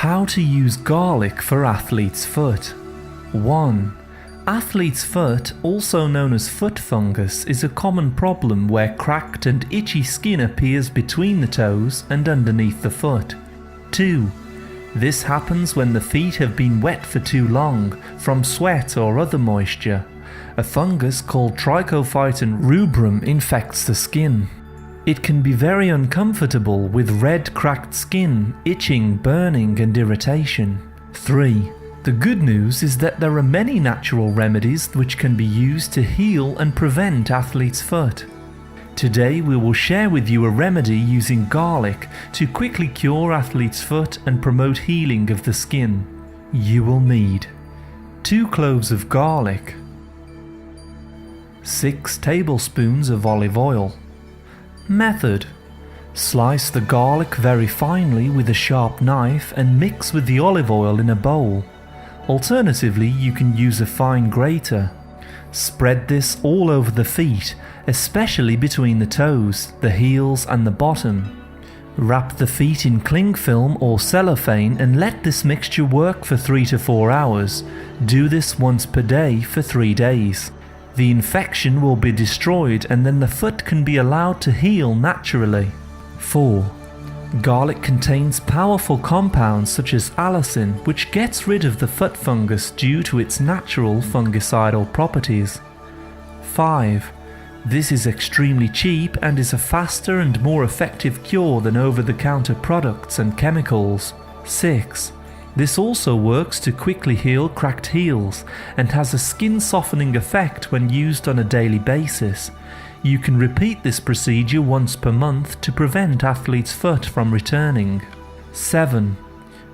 How to use garlic for athlete's foot. 1. Athlete's foot, also known as foot fungus, is a common problem where cracked and itchy skin appears between the toes and underneath the foot. 2. This happens when the feet have been wet for too long, from sweat or other moisture. A fungus called Trichophyton rubrum infects the skin. It can be very uncomfortable with red cracked skin, itching, burning and irritation. 3. The good news is that there are many natural remedies which can be used to heal and prevent athlete's foot. Today we will share with you a remedy using garlic to quickly cure athlete's foot and promote healing of the skin. You will need 2 cloves of garlic, 6 tablespoons of olive oil. Method: slice the garlic very finely with a sharp knife and mix with the olive oil in a bowl. Alternatively, you can use a fine grater. Spread this all over the feet, especially between the toes, the heels and the bottom. Wrap the feet in cling film or cellophane and let this mixture work for 3 to 4 hours. Do this once per day for 3 days. The infection will be destroyed and then the foot can be allowed to heal naturally. 4. Garlic contains powerful compounds such as allicin, which gets rid of the foot fungus due to its natural fungicidal properties. 5. This is extremely cheap and is a faster and more effective cure than over-the-counter products and chemicals. 6. This also works to quickly heal cracked heels and has a skin softening effect when used on a daily basis. You can repeat this procedure once per month to prevent athlete's foot from returning. 7.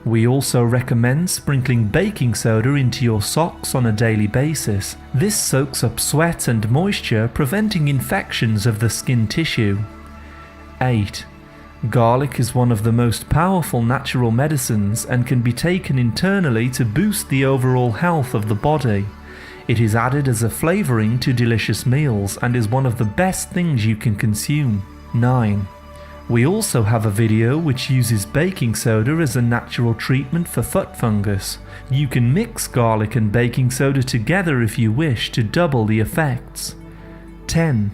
We also recommend sprinkling baking soda into your socks on a daily basis. This soaks up sweat and moisture, preventing infections of the skin tissue. 8. Garlic is one of the most powerful natural medicines and can be taken internally to boost the overall health of the body. It is added as a flavoring to delicious meals and is one of the best things you can consume. 9. We also have a video which uses baking soda as a natural treatment for foot fungus. You can mix garlic and baking soda together if you wish to double the effects. 10.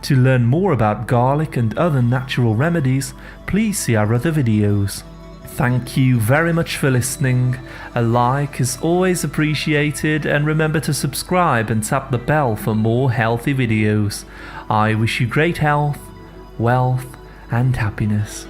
To learn more about garlic and other natural remedies, please see our other videos. Thank you very much for listening. A like is always appreciated, and remember to subscribe and tap the bell for more healthy videos. I wish you great health, wealth and happiness.